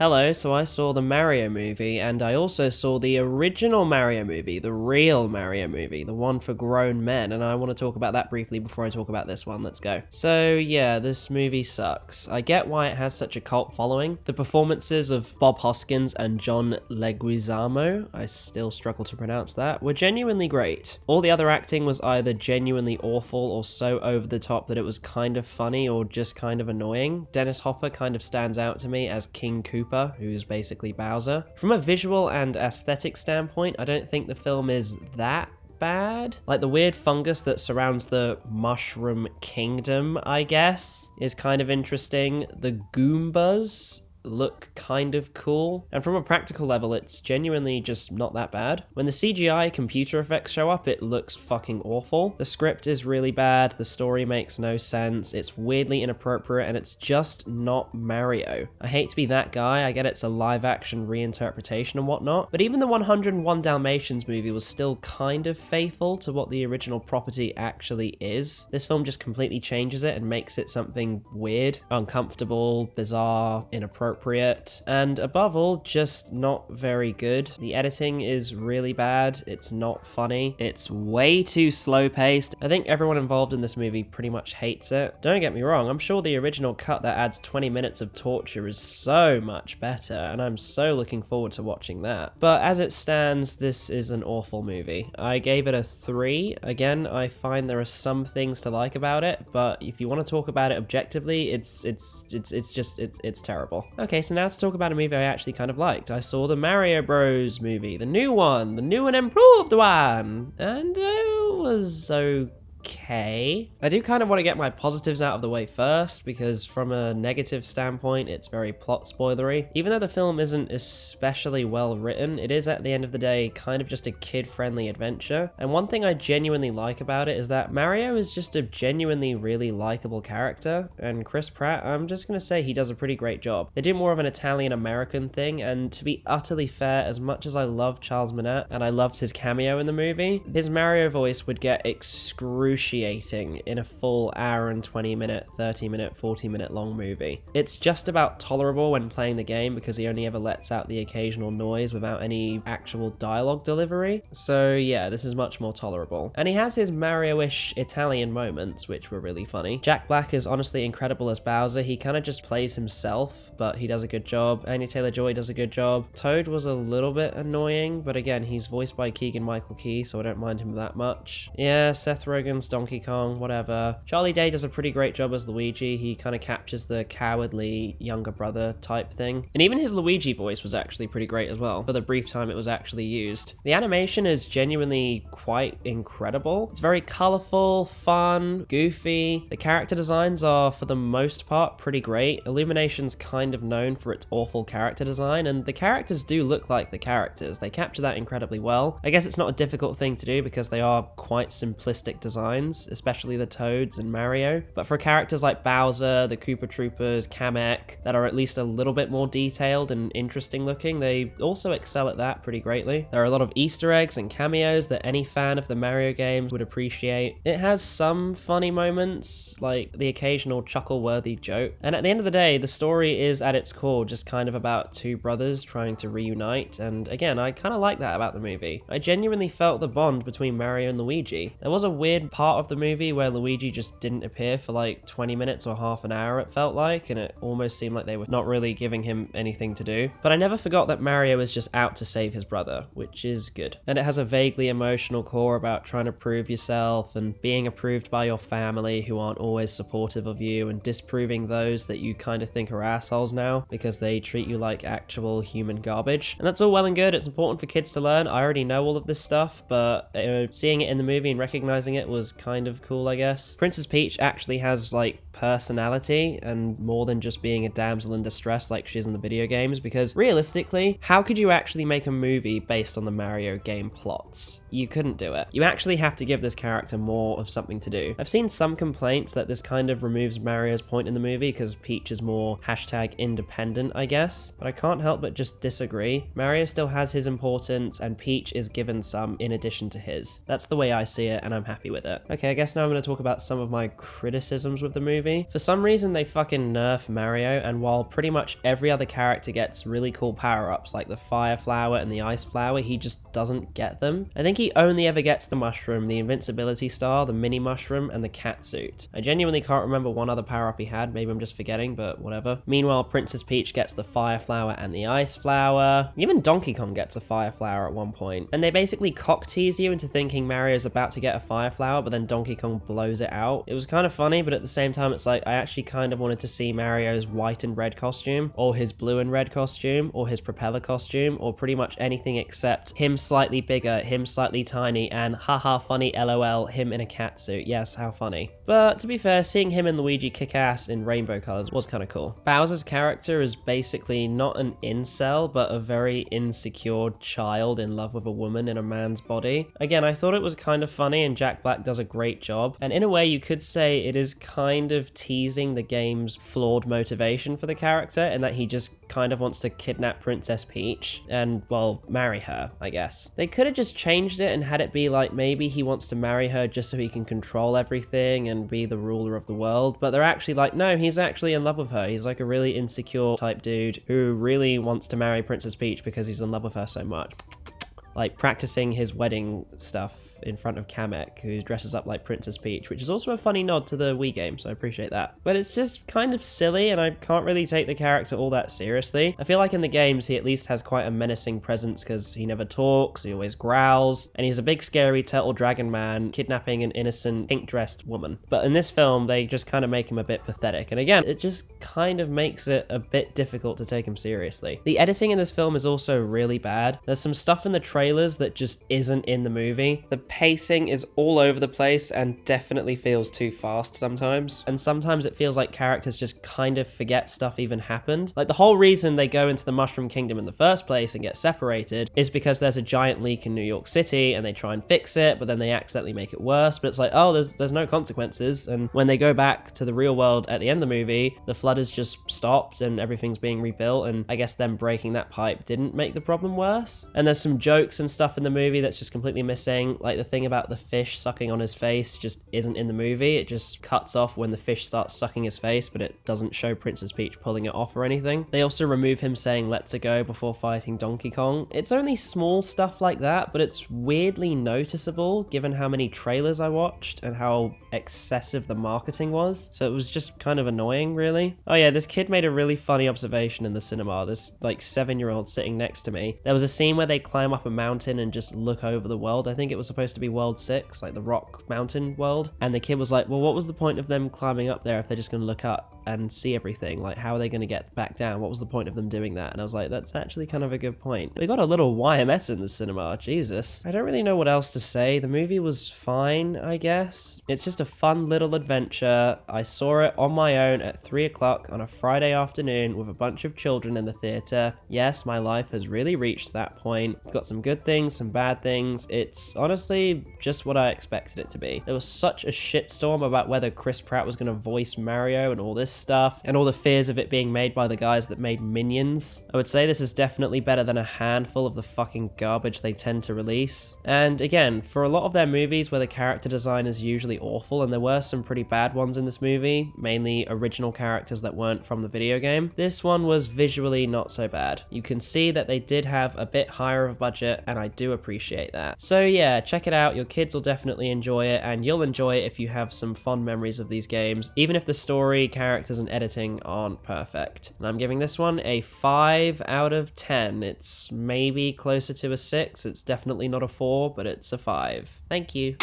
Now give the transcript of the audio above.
Hello, so I saw the Mario movie, and I also saw the original Mario movie, the real Mario movie, the one for grown men, and I want to talk about that briefly before I talk about this one. Let's go. So yeah, this movie sucks. I get why it has such a cult following. The performances of Bob Hoskins and John Leguizamo, I still struggle to pronounce that, were genuinely great. All the other acting was either genuinely awful or so over the top that it was kind of funny or just kind of annoying. Dennis Hopper kind of stands out to me as King Koopa, who's basically Bowser. From a visual and aesthetic standpoint, I don't think the film is that bad. Like the weird fungus that surrounds the mushroom kingdom, I guess, is kind of interesting. The Goombas look kind of cool, and from a practical level it's genuinely just not that bad. When the CGI computer effects show up, it looks fucking awful. The script is really bad, the story makes no sense, it's weirdly inappropriate, and it's just not Mario. I hate to be that guy, I get it's a live action reinterpretation and whatnot, but even the 101 Dalmatians movie was still kind of faithful to what the original property actually is. This film just completely changes it and makes it something weird, uncomfortable, bizarre, inappropriate, and above all, just not very good. The editing is really bad, it's not funny, it's way too slow paced. I think everyone involved in this movie pretty much hates it. Don't get me wrong, I'm sure the original cut that adds 20 minutes of torture is so much better, and I'm so looking forward to watching that. But as it stands, this is an awful movie. I gave it a 3. Again, I find there are some things to like about it, but if you want to talk about it objectively, it's terrible. Okay, so now to talk about a movie I actually kind of liked. I saw the Mario Bros movie, the new and improved one, and it was okay. I do kind of want to get my positives out of the way first, because from a negative standpoint, it's very plot spoilery. Even though the film isn't especially well written, it is at the end of the day kind of just a kid-friendly adventure. And one thing I genuinely like about it is that Mario is just a genuinely really likable character, and Chris Pratt, I'm just gonna say he does a pretty great job. They do more of an Italian-American thing, and to be utterly fair, as much as I love Charles Minette and I loved his cameo in the movie, his Mario voice would get excruciating in a full hour and 20 minute, 30 minute, 40 minute long movie. It's just about tolerable when playing the game because he only ever lets out the occasional noise without any actual dialogue delivery. So yeah, this is much more tolerable. And he has his Mario-ish Italian moments, which were really funny. Jack Black is honestly incredible as Bowser. He kind of just plays himself, but he does a good job. Anya Taylor-Joy does a good job. Toad was a little bit annoying, but again, he's voiced by Keegan-Michael Key, so I don't mind him that much. Yeah, Seth Rogen's Donkey Kong, whatever. Charlie Day does a pretty great job as Luigi. He kind of captures the cowardly younger brother type thing. And even his Luigi voice was actually pretty great as well, for the brief time it was actually used. The animation is genuinely quite incredible. It's very colorful, fun, goofy. The character designs are, for the most part, pretty great. Illumination's kind of known for its awful character design, and the characters do look like the characters. They capture that incredibly well. I guess it's not a difficult thing to do because they are quite simplistic designs, especially the Toads and Mario. But for characters like Bowser, the Koopa Troopers, Kamek, that are at least a little bit more detailed and interesting looking, they also excel at that pretty greatly. There are a lot of Easter eggs and cameos that any fan of the Mario games would appreciate. It has some funny moments, like the occasional chuckle-worthy joke. And at the end of the day, the story is at its core just kind of about two brothers trying to reunite, and again, I kind of like that about the movie. I genuinely felt the bond between Mario and Luigi. There was a weird part of the movie where Luigi just didn't appear for like 20 minutes or half an hour, it felt like, and it almost seemed like they were not really giving him anything to do. But I never forgot that Mario is just out to save his brother, which is good. And it has a vaguely emotional core about trying to prove yourself and being approved by your family who aren't always supportive of you, and disproving those that you kind of think are assholes now because they treat you like actual human garbage. And that's all well and good, it's important for kids to learn. I already know all of this stuff, but seeing it in the movie and recognizing it was kind of cool, I guess. Princess Peach actually has like personality and more than just being a damsel in distress like she is in the video games, because realistically, how could you actually make a movie based on the Mario game plots? You couldn't do it. You actually have to give this character more of something to do. I've seen some complaints that this kind of removes Mario's point in the movie because Peach is more #independent, I guess, but I can't help but just disagree. Mario still has his importance and Peach is given some in addition to his. That's the way I see it, and I'm happy with it. Okay, I guess now I'm going to talk about some of my criticisms with the movie. movie. For some reason, they fucking nerf Mario, and while pretty much every other character gets really cool power-ups, like the fire flower and the ice flower, he just doesn't get them. I think he only ever gets the mushroom, the invincibility star, the mini mushroom, and the cat suit. I genuinely can't remember one other power-up he had, maybe I'm just forgetting, but whatever. Meanwhile, Princess Peach gets the fire flower and the ice flower. Even Donkey Kong gets a fire flower at one point. And they basically cock tease you into thinking Mario's about to get a fire flower, but then Donkey Kong blows it out. It was kind of funny, but at the same time, it's like, I actually kind of wanted to see Mario's white and red costume, or his blue and red costume, or his propeller costume, or pretty much anything except him slightly bigger, him slightly tiny, and haha funny lol, him in a cat suit. Yes, how funny. But to be fair, seeing him and Luigi kick ass in rainbow colors was kind of cool. Bowser's character is basically not an incel, but a very insecure child in love with a woman in a man's body. Again, I thought it was kind of funny, and Jack Black does a great job. And in a way, you could say it is kind of teasing the game's flawed motivation for the character, in that he just kind of wants to kidnap Princess Peach and, well, marry her, I guess. They could have just changed it and had it be like maybe he wants to marry her just so he can control everything and be the ruler of the world, but they're actually like, no, he's actually in love with her. He's like a really insecure type dude who really wants to marry Princess Peach because he's in love with her so much. Like practicing his wedding stuff in front of Kamek, who dresses up like Princess Peach, which is also a funny nod to the Wii game, so I appreciate that. But it's just kind of silly, and I can't really take the character all that seriously. I feel like in the games, he at least has quite a menacing presence because he never talks, he always growls, and he's a big scary turtle dragon man kidnapping an innocent pink-dressed woman. But in this film, they just kind of make him a bit pathetic, and again, it just kind of makes it a bit difficult to take him seriously. The editing in this film is also really bad. There's some stuff in the trailers that just isn't in the movie. The pacing is all over the place and definitely feels too fast sometimes. And sometimes it feels like characters just kind of forget stuff even happened. Like the whole reason they go into the Mushroom Kingdom in the first place and get separated is because there's a giant leak in New York City and they try and fix it, but then they accidentally make it worse. But it's like, oh, there's no consequences. And when they go back to the real world at the end of the movie, the flood has just stopped and everything's being rebuilt. And I guess them breaking that pipe didn't make the problem worse. And there's some jokes and stuff in the movie that's just completely missing. Like the thing about the fish sucking on his face just isn't in the movie. It just cuts off when the fish starts sucking his face, but it doesn't show Princess Peach pulling it off or anything. They also remove him saying let's go before fighting Donkey Kong. It's only small stuff like that, but it's weirdly noticeable given how many trailers I watched and how excessive the marketing was. So it was just kind of annoying, really. Oh yeah, this kid made a really funny observation in the cinema. This like 7-year-old sitting next to me. There was a scene where they climb up a mountain and just look over the world. I think it was supposed to be World 6, like the Rock Mountain world. And the kid was like, well, what was the point of them climbing up there if they're just going to look up and see everything? Like, how are they going to get back down? What was the point of them doing that? And I was like, that's actually kind of a good point. We got a little YMS in the cinema, Jesus. I don't really know what else to say. The movie was fine, I guess. It's just a fun little adventure. I saw it on my own at 3 o'clock on a Friday afternoon with a bunch of children in the theater. Yes, my life has really reached that point. Got some good things, some bad things. It's honestly just what I expected it to be. There was such a shitstorm about whether Chris Pratt was going to voice Mario and all this stuff, and all the fears of it being made by the guys that made Minions. I would say this is definitely better than a handful of the fucking garbage they tend to release. And again, for a lot of their movies where the character design is usually awful, and there were some pretty bad ones in this movie, mainly original characters that weren't from the video game, this one was visually not so bad. You can see that they did have a bit higher of a budget, and I do appreciate that. So yeah, check it out. Your kids will definitely enjoy it, and you'll enjoy it if you have some fond memories of these games, even if the story, characters, and editing aren't perfect. And I'm giving this one a 5 out of 10. It's maybe closer to a 6. It's definitely not a 4, but it's a 5. Thank you.